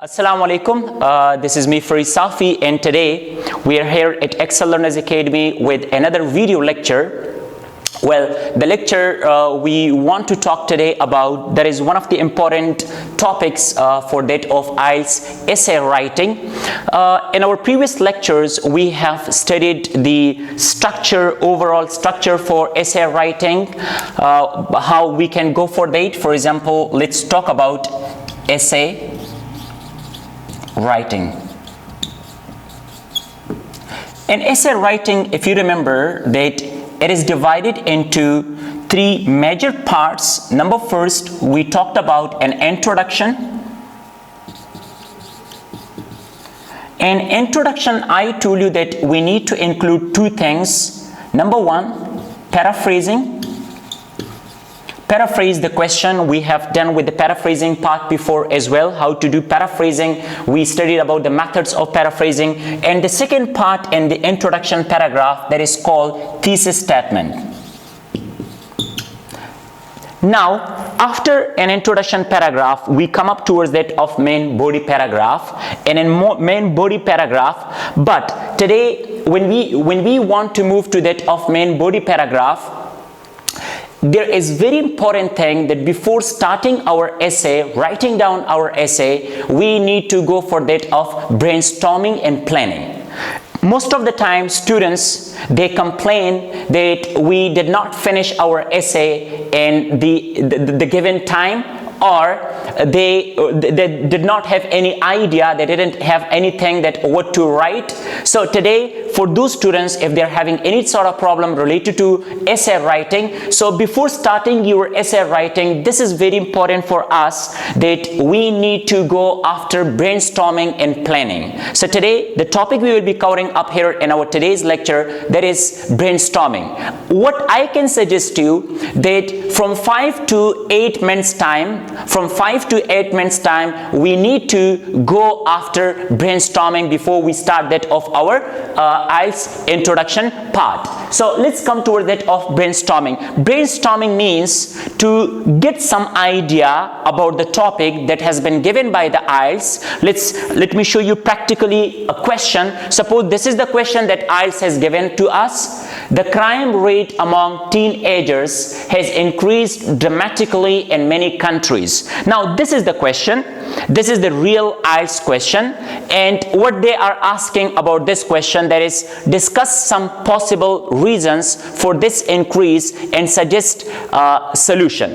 Assalamu alaikum. This is me, Farid Safi, and today we are here at Excel Learners Academy with another video lecture. Well, the lecture we want to talk today about, that is one of the important topics for that of IELTS essay writing. In our previous lectures, we have studied the structure, overall structure for essay writing, how we can go for that. For example, let's talk about essay writing. In essay writing, if you remember that it is divided into three major parts. Number first, we talked about an introduction. In introduction, I told you that we need to include two things. Number one, paraphrasing. Paraphrase the question. We have done with the paraphrasing part before as well, how to do paraphrasing. We studied about the methods of paraphrasing. And the second part in the introduction paragraph, that is called thesis statement. Now, after an introduction paragraph, we come up towards that of main body paragraph, and in main body paragraph. But today, when we want to move to that of main body paragraph, there is very important thing that before starting our essay, writing down our essay, we need to go for that of brainstorming and planning. Most of the time, students, they complain that we did not finish our essay in the given time, or they did not have any idea, they didn't have anything that what to write. So today, for those students, if they're having any sort of problem related to essay writing, so before starting your essay writing, this is very important for us that we need to go after brainstorming and planning. So today, the topic we will be covering up here in our today's lecture, that is brainstorming. What I can suggest to you that from 5 to 8 minutes time, we need to go after brainstorming before we start that of our IELTS introduction part. So let's come toward that of brainstorming. Brainstorming means to get some idea about the topic that has been given by the IELTS. Let me show you practically a question. Suppose this is the question that IELTS has given to us. The crime rate among teenagers has increased dramatically in many countries. Now this is the question. This is the real IELTS question, and what they are asking about this question, that is, discuss some possible reasons for this increase and suggest a solution.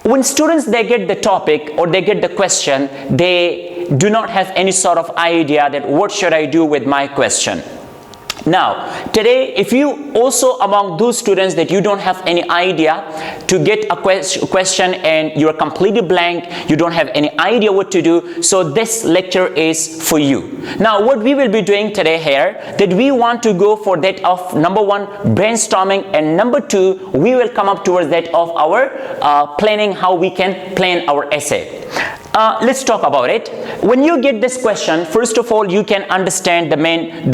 When students, they get the topic or they get the question, they do not have any sort of idea that what should I do with my question. Now, today, if you also among those students that you don't have any idea to get a question and you are completely blank, you don't have any idea what to do, so this lecture is for you. Now, what we will be doing today here, that we want to go for that of number one, brainstorming, and number two, we will come up towards that of our planning, how we can plan our essay. Let's talk about it. When you get this question, first of all, you can understand the main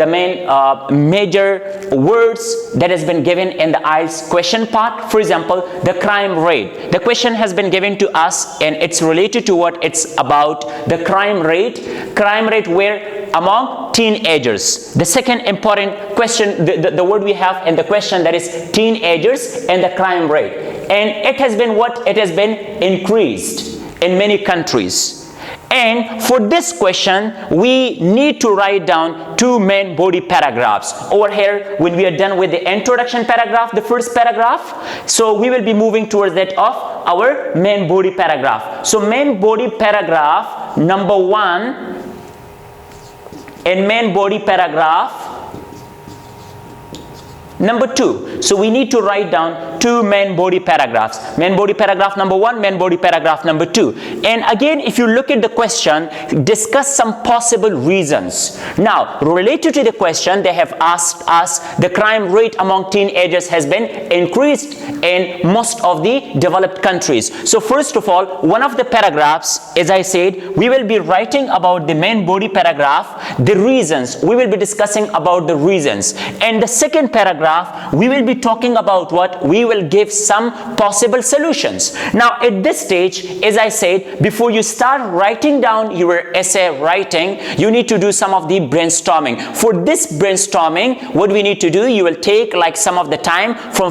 major words that has been given in the IELTS question part. For example, the crime rate. The question has been given to us, and it's related to what it's about. The crime rate where among teenagers. The second important question, the word we have in the question, that is teenagers and the crime rate. And it has been what? It has been increased in many countries. And for this question, we need to write down two main body paragraphs. Over here, when we are done with the introduction paragraph, the first paragraph, so we will be moving towards that of our main body paragraph. So main body paragraph number one, and main body paragraph number two. So we need to write down two main body paragraphs. Main body paragraph number one, main body paragraph number two. And again, if you look at the question, discuss some possible reasons. Now, related to the question, they have asked us the crime rate among teenagers has been increased in most of the developed countries. So first of all, one of the paragraphs, as I said, we will be writing about the main body paragraph, the reasons. We will be discussing about the reasons. And the second paragraph, paragraph, we will be talking about what? We will give some possible solutions. Now, at this stage, as I said, before you start writing down your essay writing, you need to do some of the brainstorming. For this brainstorming, what we need to do, you will take like some of the time from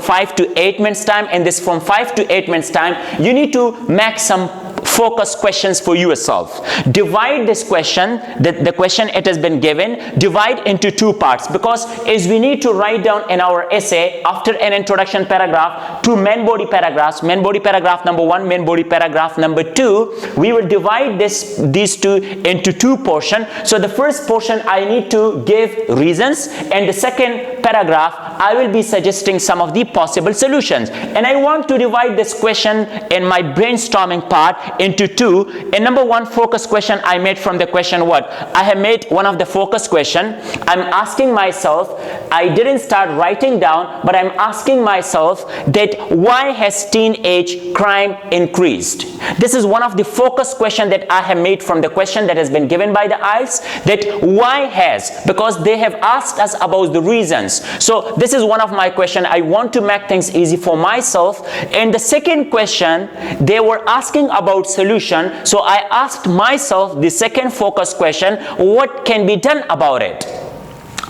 5 to 8 minutes time, and this from 5 to 8 minutes time, you need to make some focus questions for yourself. Divide this question, the question it has been given, divide into two parts, because as we need to write down in our essay after an introduction paragraph two main body paragraphs, main body paragraph number 1, main body paragraph number 2, we will divide these two into two portions. So the first portion I need to give reasons, and the second paragraph I will be suggesting some of the possible solutions. And I want to divide this question in my brainstorming part into two. And number 1 focus question I made from the question what? I have made one of the focus question. I'm asking myself, I didn't start writing down, but I'm asking myself that why has teenage crime increased? This is one of the focus question that I have made from the question that has been given by the IELTS, that why has, because they have asked us about the reasons. So this is one of my question. I want to make things easy for myself. And the second question, they were asking about solution. So I asked myself the second focus question, what can be done about it?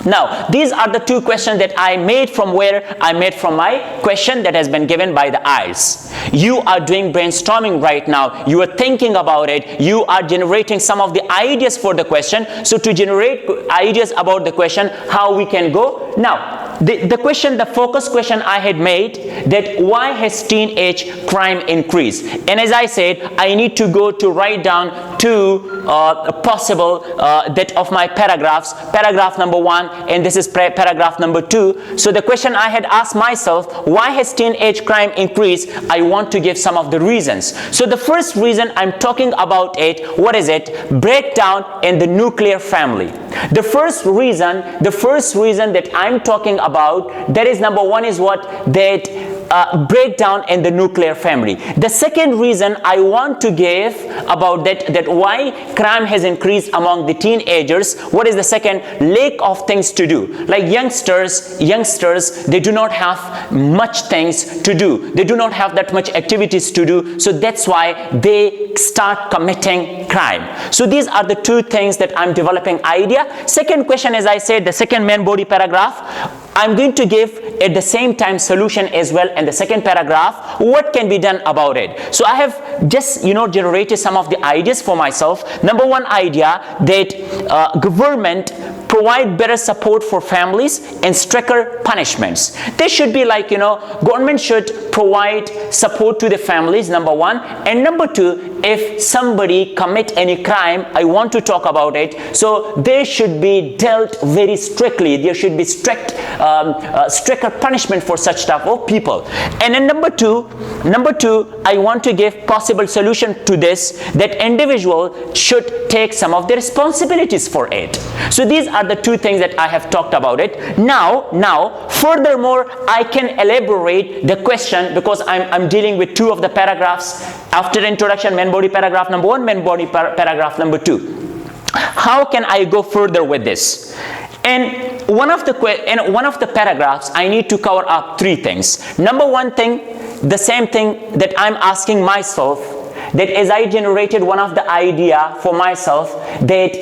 Now, these are the two questions that I made from where I made from my question that has been given by the IELTS. You are doing brainstorming right now. You are thinking about it. You are generating some of the ideas for the question. So to generate ideas about the question, how we can go. Now, the question, the focus question I had made, that why has teenage crime increased? And as I said, I need to go to write down two possible that of my paragraphs, paragraph number 1, and this is paragraph number 2. So the question I had asked myself, why has teenage crime increased? I want to give some of the reasons. So the first reason I'm talking about it, what is it? Breakdown in the nuclear family. The first reason that I'm talking about, that is number 1 is what? That breakdown in the nuclear family. The second reason I want to give about that why crime has increased among the teenagers, what is the second? Lack of things to do. Like youngsters, they do not have much things to do. They do not have that much activities to do. So that's why they start committing crime. So these are the two things that I'm developing idea. Second question, as I said, the second main body paragraph, I'm going to give at the same time solution as well in the second paragraph. What can be done about it? So I have just generated some of the ideas for myself. Number 1 idea, that government provide better support for families and stricter punishments. This should be like, government should provide support to the families, number 1. And number 2, if somebody commit any crime, I want to talk about it. So they should be dealt very strictly. There should be stricter punishment for such type of people. And then number two, I want to give possible solution to this, that individual should take some of the responsibilities for it. So these are the two things that I have talked about it. Now, furthermore, I can elaborate the question, because I'm dealing with two of the paragraphs after introduction, main body paragraph number 1, main body paragraph number 2. How can I go further with this? And one of the paragraphs, I need to cover up 3 things. Number 1 thing, the same thing that I'm asking myself, that as I generated one of the idea for myself, that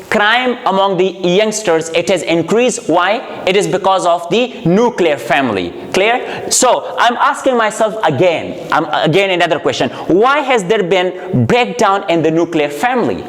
crime among the youngsters, it has increased. Why? It is because of the nuclear family. Clear? So I'm asking myself again another question. Why has there been breakdown in the nuclear family?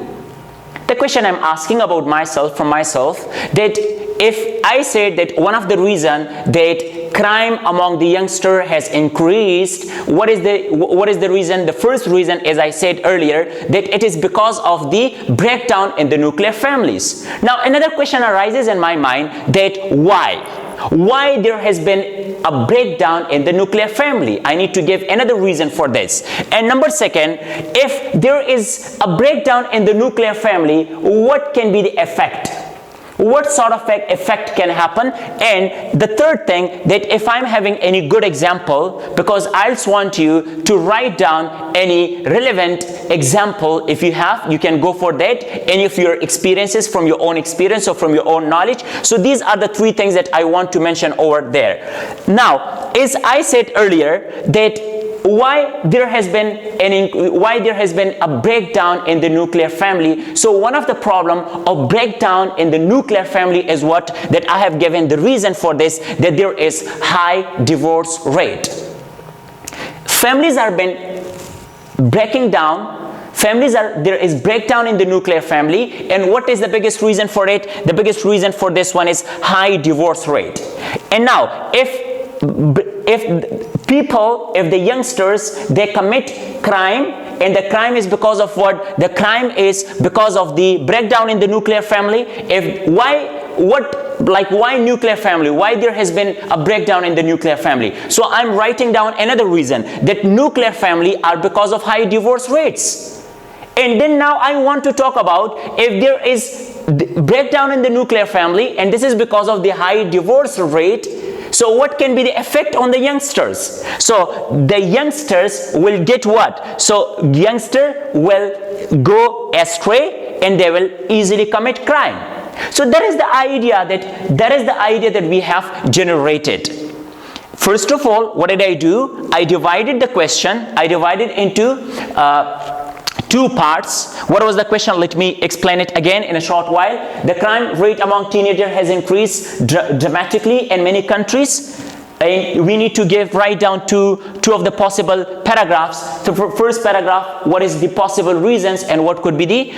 The question I'm asking about myself, that if I said that one of the reason that crime among the youngster has increased, what is the reason? The first reason, as I said earlier, that it is because of the breakdown in the nuclear families. Now another question arises in my mind, that why there has been a breakdown in the nuclear family. I need to give another reason for this. And number 2, if there is a breakdown in the nuclear family, what can be the effect? what sort of effect can happen. And the third thing, that if I'm having any good example, because IELTS want you to write down any relevant example. If you have, you can go for that, any of your experiences from your own experience or from your own knowledge. So these are the three things that I want to mention over there. Now, as I said earlier, that why there has been a breakdown in the nuclear family. So one of the problem of breakdown in the nuclear family is what that I have given the reason for this, that there is high divorce rate. Families are been breaking down. There is breakdown in the nuclear family, and what is the biggest reason for it? The biggest reason for this one is high divorce rate. And now, if the youngsters, they commit crime, and the crime is because of what? The crime is because of the breakdown in the nuclear family. Why nuclear family? Why there has been a breakdown in the nuclear family? So I'm writing down another reason, that nuclear family are because of high divorce rates. And then now I want to talk about if there is breakdown in the nuclear family, and this is because of the high divorce rate. So what can be the effect on the youngsters? So the youngsters will get what? So youngster will go astray, and they will easily commit crime. So that is the idea that we have generated. First of all, what did I do? I divided the question. I divided into two parts. What was the question? Let me explain it again in a short while. The crime rate among teenagers has increased dramatically in many countries. And we need to write down two of the possible paragraphs. So for first paragraph, what is the possible reasons and what could be the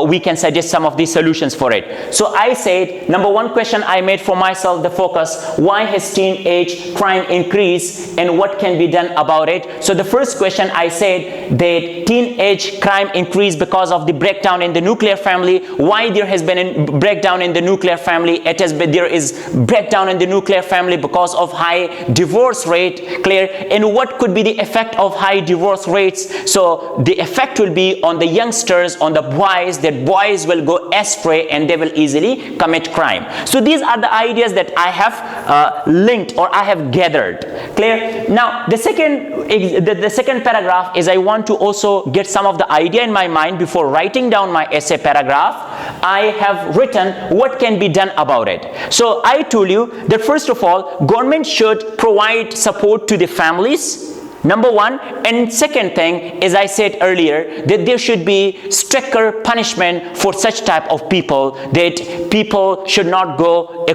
we can suggest some of the solutions for it. So I said, number one question I made for myself the focus, why has teenage crime increased and what can be done about it? So the first question I said that teenage crime increased because of the breakdown in the nuclear family. Why there has been a breakdown in the nuclear family? There is breakdown in the nuclear family because of high divorce rate. Clear? And what could be the effect of high divorce rates? So the effect will be on the youngsters, on the boys, that boys will go astray and they will easily commit crime. So these are the ideas that I have linked or I have gathered. Clear? Now the second paragraph is I want to also get some of the idea in my mind before writing down my essay paragraph. I have written what can be done about it. So I told you that first of all, government should provide support to the families, number one. And second thing, as I said earlier, that there should be stricter punishment for such type of people, that people should not go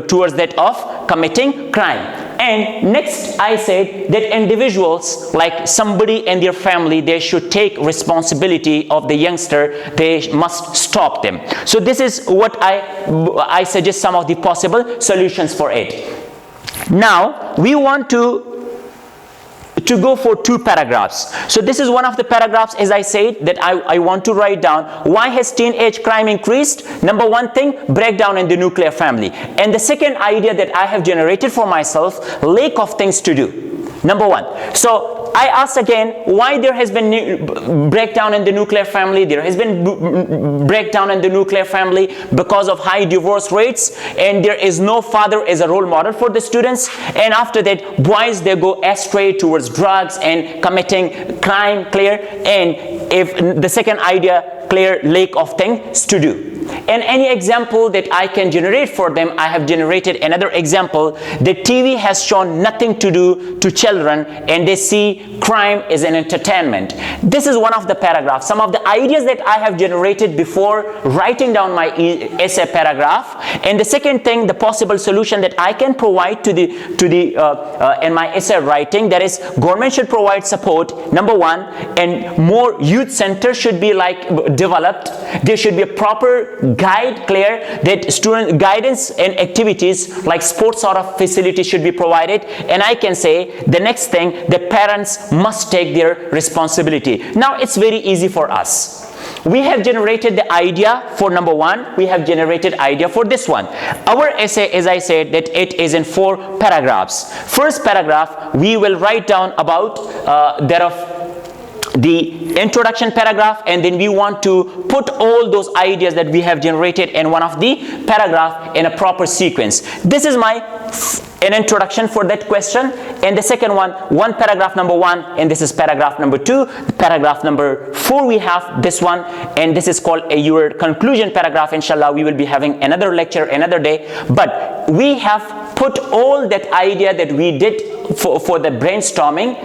towards that of committing crime. And next I said that individuals, like somebody in their family, they should take responsibility of the youngster. They must stop them. So this is what I suggest some of the possible solutions for it. Now we want to go for two paragraphs. So this is one of the paragraphs, as I said, that I want to write down. Why has teenage crime increased? Number one thing, breakdown in the nuclear family. And the second idea that I have generated for myself, lack of things to do. Number one. So I asked again, why there has been breakdown in the nuclear family? There has been breakdown in the nuclear family because of high divorce rates, and there is no father as a role model for the students. And after that, boys, they go astray towards drugs and committing crime. Clear? And if the second idea, clear, lack of things to do. And any example that I can generate for them, I have generated another example. The TV has shown nothing to do to children, and they see crime as an entertainment. This is one of the paragraphs, some of the ideas that I have generated before writing down my essay paragraph. And the second thing, the possible solution that I can provide in my essay writing, that is, government should provide support, number one, and more youth centers should be developed. There should be a proper guide, clear, that student guidance and activities like sports sort of facilities should be provided. And I can say the next thing, the parents must take their responsibility. Now it's very easy for us. We have generated the idea for number one. We have generated idea for this one. Our essay, as I said, that it is in 4 paragraphs. First paragraph, we will write down about the introduction paragraph, and then we want to put all those ideas that we have generated in one of the paragraph in a proper sequence. This is an introduction for that question, and the second one paragraph number 1, and this is paragraph number 2. Paragraph number 4, we have this one, and this is called your conclusion paragraph. Inshallah, we will be having another lecture another day, but we have put all that idea that we did for the brainstorming,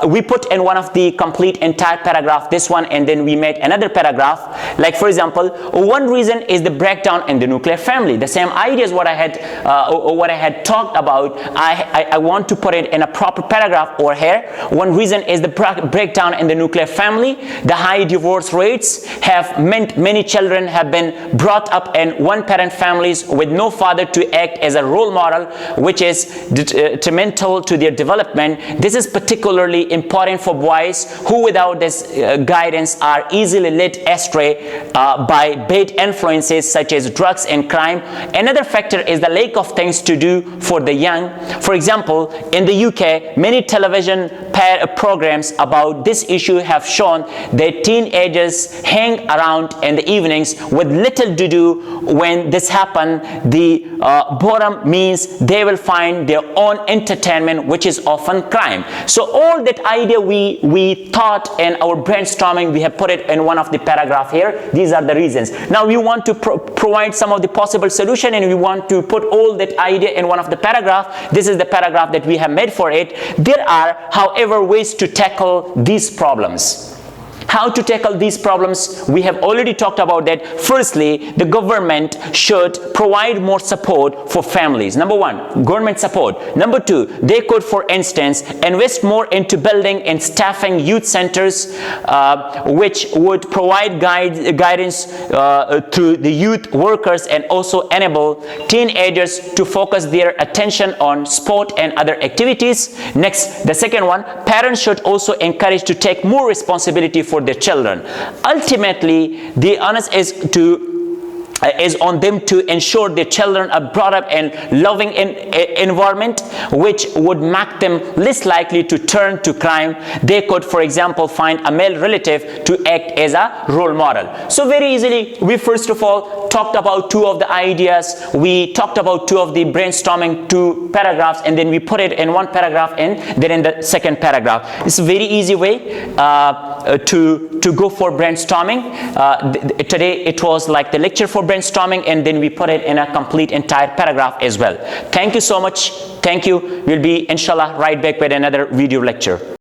we put in one of the complete entire paragraph, this one, and then we made another paragraph. Like for example, one reason is the breakdown in the nuclear family. The same ideas what I had talked about, I want to put it in a proper paragraph over here. One reason is the breakdown in the nuclear family. The high divorce rates have meant many children have been brought up in one-parent families with no father to act as a role model, which is detrimental to their development. This is particularly important for boys who without this guidance are easily led astray by bad influences such as drugs and crime. Another factor is the lack of things to do for the young. For example, in the UK, many television programs about this issue have shown that teenagers hang around in the evenings with little to do. When this happens, the bottom means they will find their own entertainment, which is often crime. So all that idea we thought in our brainstorming, we have put it in one of the paragraph here. These are the reasons. Now we want to provide some of the possible solution, and we want to put all that idea in one of the paragraph. This is the paragraph that we have made for it. There are, however, ways to tackle these problems. How to tackle these problems? We have already talked about that. Firstly, the government should provide more support for families. Number 1, government support. Number 2, they could, for instance, invest more into building and staffing youth centers, which would provide guidance to the youth workers and also enable teenagers to focus their attention on sport and other activities. Next, the second one, parents should also encourage to take more responsibility for their children. Ultimately, the onus is on them to ensure their children are brought up in loving environment, which would make them less likely to turn to crime. They could, for example, find a male relative to act as a role model. So very easily, we first of all talked about 2 of the ideas. We talked about 2 of the brainstorming 2 paragraphs, and then we put it in one paragraph and then in the second paragraph. It's a very easy way to go for brainstorming. Today it was like the lecture for brainstorming, and then we put it in a complete entire paragraph as well. Thank you so much. Thank you. We'll be inshallah right back with another video lecture.